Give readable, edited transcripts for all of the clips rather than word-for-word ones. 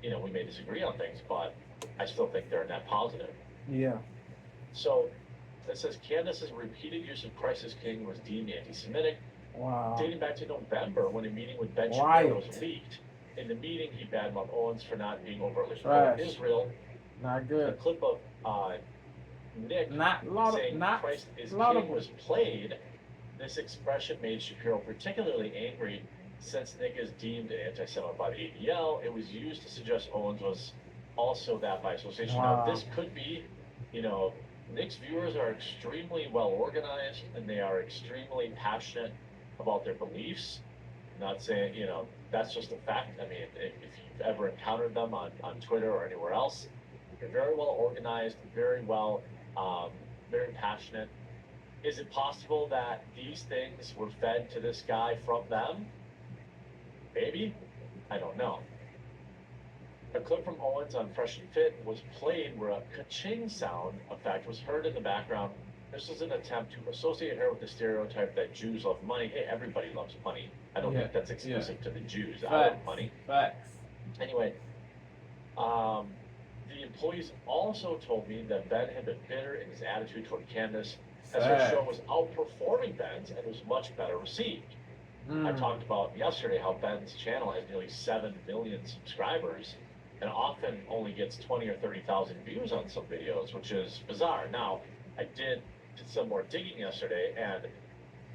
You know, we may disagree on things, but I still think they're a net positive. Yeah. So it says Candace's repeated use of Christ as King was deemed anti-Semitic, Wow. dating back to November when a meeting with Ben Shapiro Wild. was leaked. In the meeting, he badmouthed Owens for not being overtly Trash. pro-Israel. Not A good. clip of Nick saying Christ is King was played. This expression made Shapiro particularly angry since Nick is deemed an anti-Semite by the ADL. It was used to suggest Owens was also that by association. Wow. Now, this could be, you know, Nick's viewers are extremely well organized and they are extremely passionate about their beliefs. I'm not saying, you know, that's just a fact. I mean, if you've ever encountered them on Twitter or anywhere else, they're very well organized, very well, very passionate. Is it possible that these things were fed to this guy from them? Maybe. I don't know. A clip from Owens on Fresh and Fit was played where a ka-ching sound effect was heard in the background. This was an attempt to associate her with the stereotype that Jews love money. Hey, everybody loves money. I don't think that's exclusive to the Jews. Facts. I love money. Facts. Anyway, the employees also told me that Ben had been bitter in his attitude toward Candace, as her show was outperforming Ben's and was much better received. I talked about yesterday how Ben's channel has nearly 7 million subscribers and often only gets 20 or 30,000 views on some videos, which is bizarre. Now, I did some more digging yesterday, and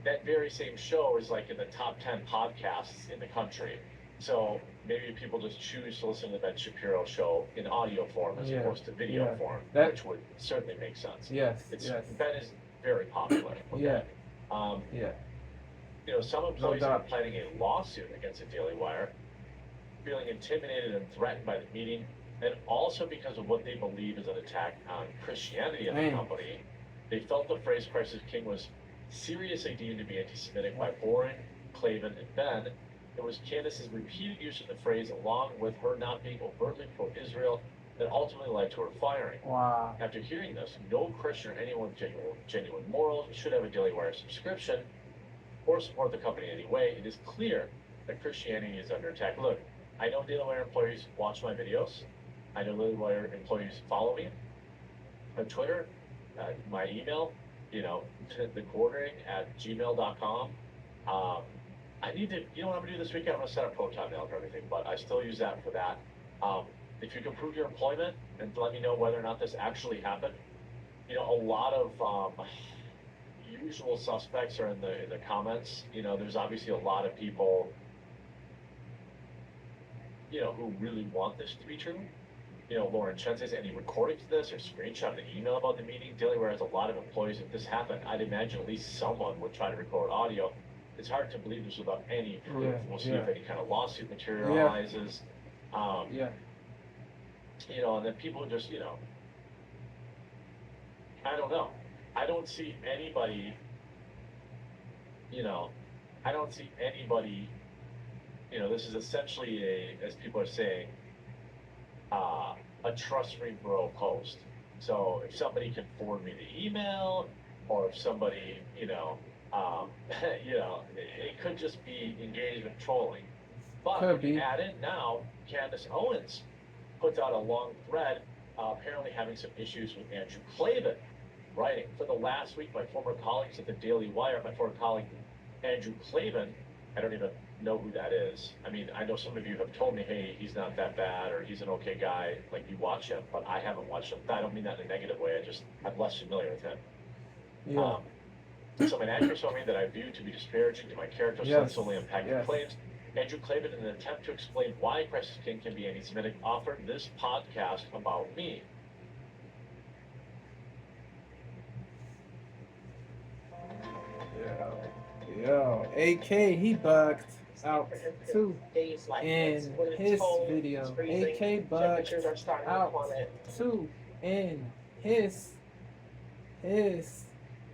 that very same show is like in the top 10 podcasts in the country. So maybe people just choose to listen to the Ben Shapiro show in audio form as opposed to video form, which would certainly make sense. Ben is very popular. Okay? You know, some employees are planning a lawsuit against the Daily Wire, feeling intimidated and threatened by the meeting, and also because of what they believe is an attack on Christianity in the company. They felt the phrase Christ is King was seriously deemed to be anti-Semitic by Warren, Clavin, and Ben. It was Candace's repeated use of the phrase, along with her not being overtly pro-Israel, that ultimately led to her firing. Wow. After hearing this, no Christian or anyone with genuine morals should have a Daily Wire subscription or support the company in any way. It is clear that Christianity is under attack. Look, I know Daily Wire employees watch my videos. I know Daily Wire employees follow me on Twitter, my email, you know, thequartering@gmail.com. I need to, you know what I'm gonna do this weekend? I'm gonna set up Proton Mail for everything, but I still use that for that. If you can prove your employment and let me know whether or not this actually happened. You know, a lot of usual suspects are in the comments. You know, there's obviously a lot of people, you know, who really want this to be true. You know, Lauren Chen says any recordings of this or screenshot an email about the meeting. Daily Wire has a lot of employees. If this happened, I'd imagine at least someone would try to record audio. It's hard to believe this without any proof. We'll see if any kind of lawsuit materializes. You know, and then people just, you know, I don't know. I don't see anybody, you know, you know, this is essentially as people are saying, a trust-free bro post. So if somebody can forward me the email, or if somebody, you know, it could just be engagement trolling. But when you add in now, Candace Owens puts out a long thread, apparently having some issues with Andrew Clavin, writing, for the last week, my former colleagues at the Daily Wire, my former colleague Andrew Clavin, I don't even know who that is. I mean, I know some of you have told me, hey, he's not that bad, or he's an okay guy, like you watch him, but I haven't watched him. I don't mean that in a negative way, I'm less familiar with him. Some inaccuracies told me that I view to be disparaging to my character, so that's only unpacking claims. Andrew Clavin, in an attempt to explain why Christ is King can be anti-Semitic, offered this podcast about me. Yo, AK, he bugged out too in his video. AK bugged out too in his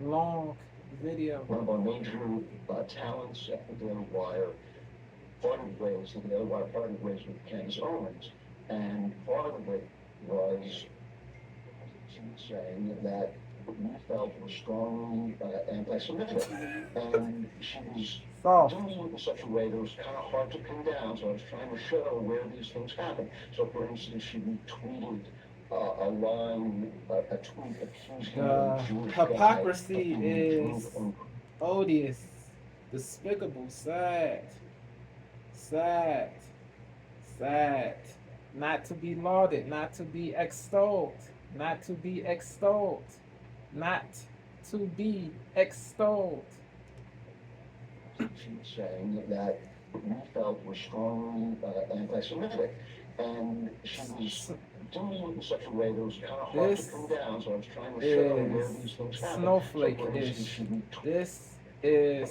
long video. One of our major talents at the Daily Wire parted ways, the Daily Wire parted ways with Candace Owens. And part of it was saying that we felt was strongly anti-Semitic, and she was Soft. doing it in such a way that was kind of hard to pin down. So I was trying to show where these things happen. So, for instance, she retweeted a line, a tweet accusing a The Jewish hypocrisy guy of being is drunk on odious, despicable, sad, sad, sad. Not to be lauded, not to be extolled, not to be extolled, not to be extolled. she was saying that we felt was strongly anti-Semitic, and she was doing it in such a way that was kind of hard to This pin down. So I was trying to show where is these things happen. snowflake-ish. This is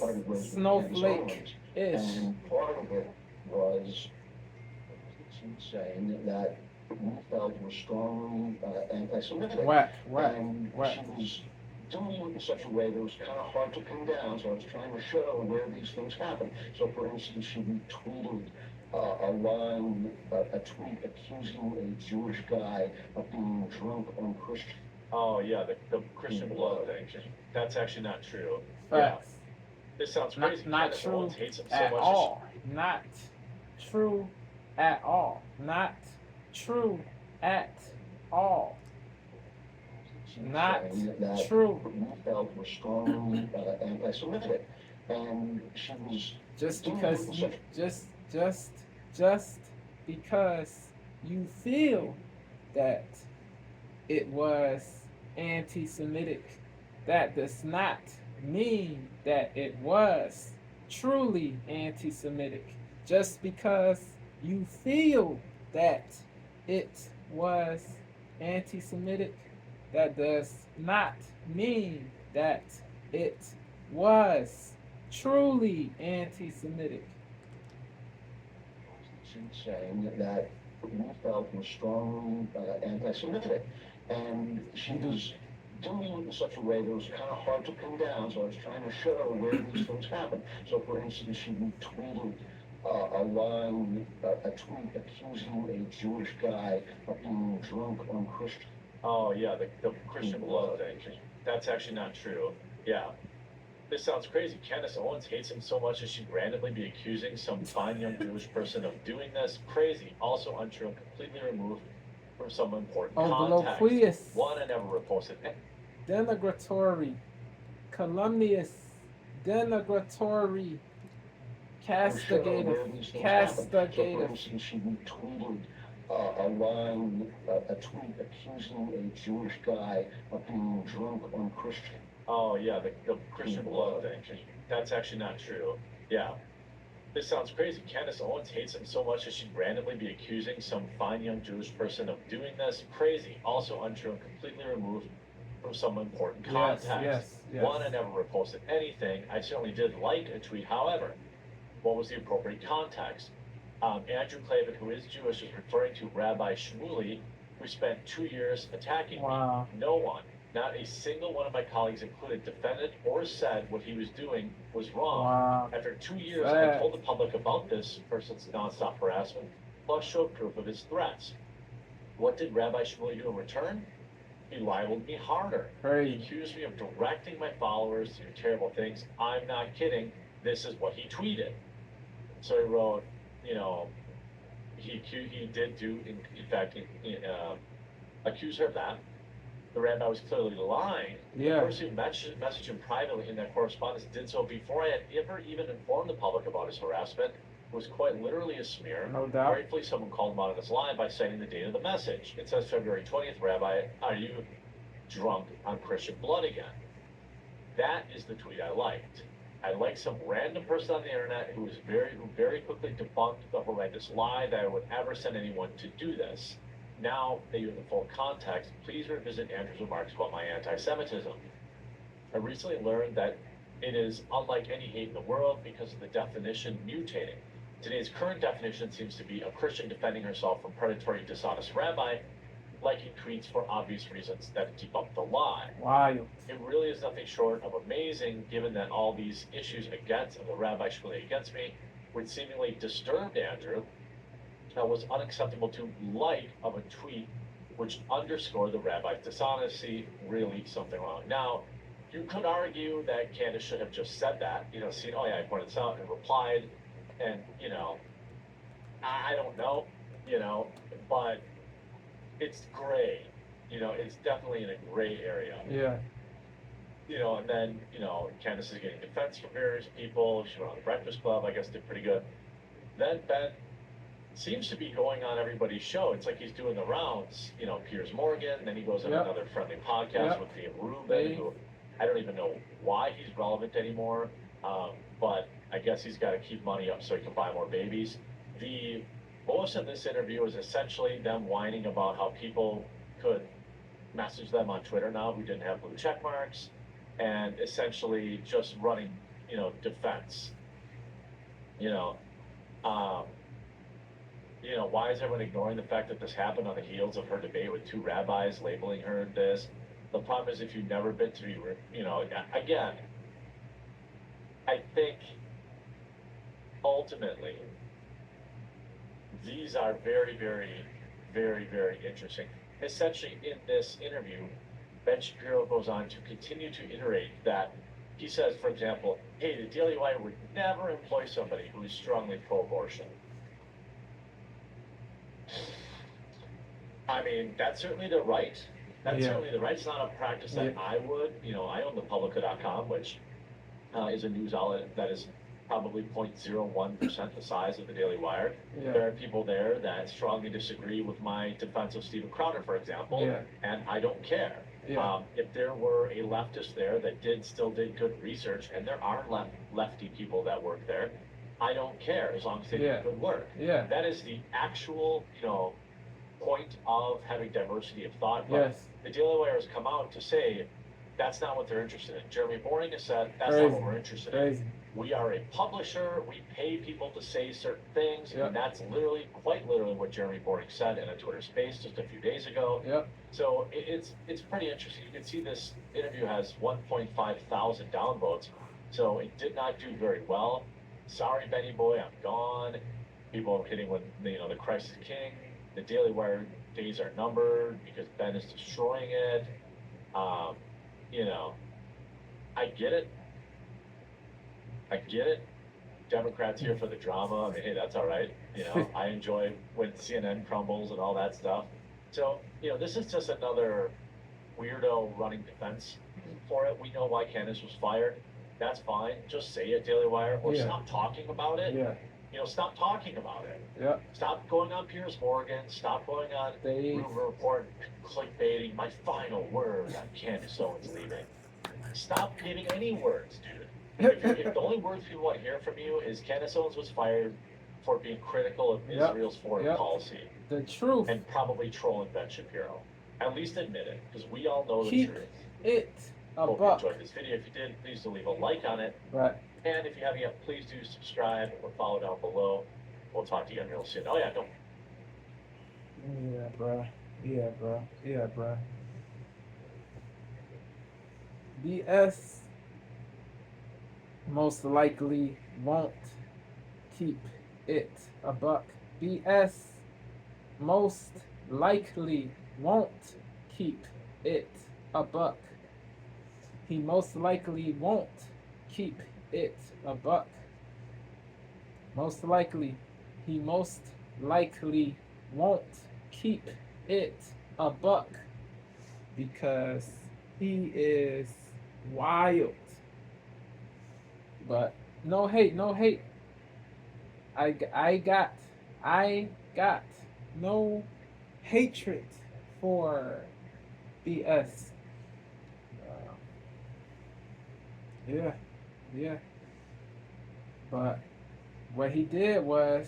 snowflake-ish. And part of it was she was saying that we felt was strongly anti-Semitic. Whack, And whack. she was doing it in such a way that was kind of hard to pin down. So I was trying to show where these things happen. So, for instance, she retweeted a line, a tweet accusing a Jewish guy of being drunk on Christian. Oh yeah, the Christian blood thing. That's actually not true. Facts. This sounds Not, crazy. not Candace true Owens hates him so at much. all. Not true at all. Not true at all. She was Not saying that true. we felt was strongly anti-Semitic, and she was Just doing because it in you such just because you feel that it was anti-Semitic, that does not mean that it was truly anti-Semitic. Just because you feel that it was anti-Semitic, that does not mean that it was truly anti-Semitic. she was saying that we felt was strongly anti-Semitic, and she was doing it in such a way that was kind of hard to pin down. So I was trying to show where these things happen. So, for instance, she retweeted a line, a tweet accusing a Jewish guy of being drunk on Christian. Oh yeah, the Christian blood thing. That's actually not true. Yeah. This sounds crazy. Candace Owens hates him so much that she'd randomly be accusing some fine young Jewish person of doing this. Crazy. Also untrue and completely removed from some important context. Obloquious, One, I never reposted. denigratory, calumnious, denigratory, castigative, So, for castigative. instance, she retweeted a line, a tweet accusing a Jewish guy of being drunk on Christian. Oh yeah, the Christian blood thing. That's actually not true. Yeah. This sounds crazy. Candace Owens hates him so much that she'd randomly be accusing some fine young Jewish person of doing this. Crazy. Also untrue and completely removed from some important context. Yes. One, I never reposted anything. I certainly did like a tweet. However, what was the appropriate context? Andrew Klavan, who is Jewish, is referring to Rabbi Shmuley, who spent 2 years attacking Wow. me. No one, not a single one of my colleagues included, defended or said what he was doing was wrong. Wow. After 2 years, Fact. I told the public about this person's nonstop harassment, plus showed proof of his threats. What did Rabbi Shmuley do in return? He libeled me harder. He Crazy. accused me of directing my followers to do terrible things. I'm not kidding. This is what he tweeted. So he wrote, he did do, in fact, accuse her of that. The rabbi was clearly lying. Yeah. The person who messaged him privately in that correspondence did so before I had ever even informed the public about his harassment. It was quite literally a smear. No doubt. Gratefully, someone called him out on his lie by citing the date of the message. It says February 20th, Rabbi, are you drunk on Christian blood again? That is the tweet I liked. I liked some random person on the internet who very quickly debunked the horrendous lie that I would ever send anyone to do this. Now that you have the full context, please revisit Andrew's remarks about my anti-Semitism. I recently learned that it is unlike any hate in the world because of the definition mutating. Today's current definition seems to be a Christian defending herself from predatory, dishonest rabbi, liking tweets for obvious reasons that debunk the lie. Wild. It really is nothing short of amazing, given that all these issues against the Rabbi Shmuley against me, which seemingly disturbed Andrew, was unacceptable to like of a tweet which underscore the rabbi's dishonesty, really something wrong. Now, you could argue that Candace should have just said that, seen, oh yeah, I pointed this out and replied, and, I don't know, but it's gray, it's definitely in a gray area. Yeah. And then, Candace is getting defense from various people. She went on the Breakfast Club, I guess did pretty good. Then Ben seems to be going on everybody's show. It's like he's doing the rounds, Piers Morgan, then he goes on another friendly podcast with Dave Rubin, who I don't even know why he's relevant anymore, but I guess he's got to keep money up so he can buy more babies. Most of this interview is essentially them whining about how people could message them on Twitter now who didn't have blue check marks, and essentially just running, defense. Why is everyone ignoring the fact that this happened on the heels of her debate with two rabbis labeling her this? The problem is if you've never been to, again, I think ultimately these are very, very, very, very interesting. Essentially, in this interview, Ben Shapiro goes on to continue to iterate that he says, for example, hey, the Daily Wire would never employ somebody who is strongly pro-abortion. I mean, that's certainly the right. That's certainly the right. It's not a practice that I would. I own thepublica.com, which is a news outlet that is probably 0.01% the size of the Daily Wire. There are people there that strongly disagree with my defense of Stephen Crowder, for example, and I don't care. If there were a leftist there that still did good research, and there are lefty people that work there, I don't care as long as they do good work. That is the actual, point of having diversity of thought. But the Daily Wire has come out to say that's not what they're interested in. Jeremy Boring has said that's not what we're interested in. We are a publisher. We pay people to say certain things, and that's quite literally what Jeremy Boring said in a Twitter space just a few days ago. So it's pretty interesting. You can see this interview has 1.5 thousand downvotes, so it did not do very well. Sorry, Benny Boy, I'm gone. People are hitting with the Christ is King. The Daily Wire days are numbered because Ben is destroying it. I get it. Democrats here for the drama. I mean, hey, that's all right. I enjoy when CNN crumbles and all that stuff. So, this is just another weirdo running defense for it. We know why Candace was fired. That's fine. Just say it, Daily Wire, or stop talking about it. Stop talking about it. Stop going on Piers Morgan. Stop going on Rumor Report, clickbaiting. My final word on Candace Owens leaving. Stop giving any words, dude. If the only words people want to hear from you is Candace Owens was fired for being critical of Israel's foreign policy. The truth. And probably trolling Ben Shapiro. At least admit it, because we all know the truth. It a Hope buck. you enjoyed this video. If you did, please do leave a like on it. And if you haven't yet, please do subscribe or follow down below. We'll talk to you again real soon. Oh yeah, don't. Yeah, bro. BS most likely won't keep it a buck. BS most likely won't keep it a buck. He most likely won't keep it a buck. Most likely, he most likely won't keep it a buck because he is wild. But no hate. I got no hatred for BS. Yeah. But what he did was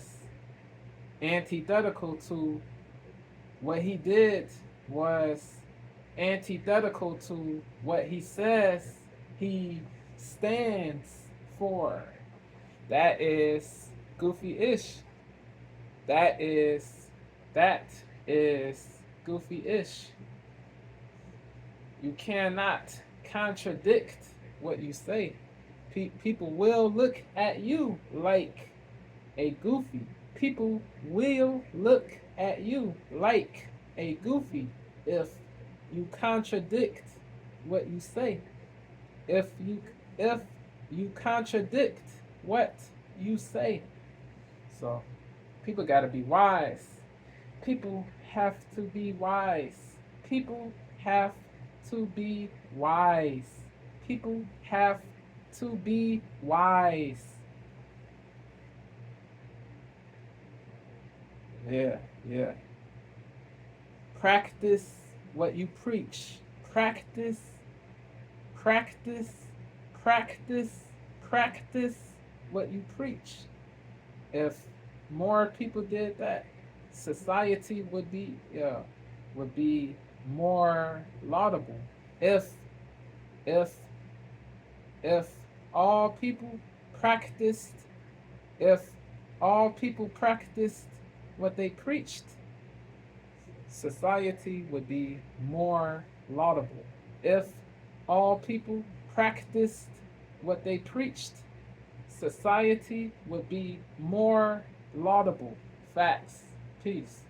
antithetical to what he says he stands for. That is goofy-ish. That is goofy-ish. You cannot contradict what you say. People will look at you like a goofy. People will look at you like a goofy. if you contradict what you say. If you contradict what you say. So people gotta be wise. People have to be wise. People have to be wise. People have to be wise. Yeah, yeah. Practice what you preach. Practice, practice, practice, practice what you preach. If more people did that, society would be more laudable. If if if all people practiced if all people practiced what they preached, society would be more laudable. If all people practiced what they preached, society would be more laudable. Facts. Peace.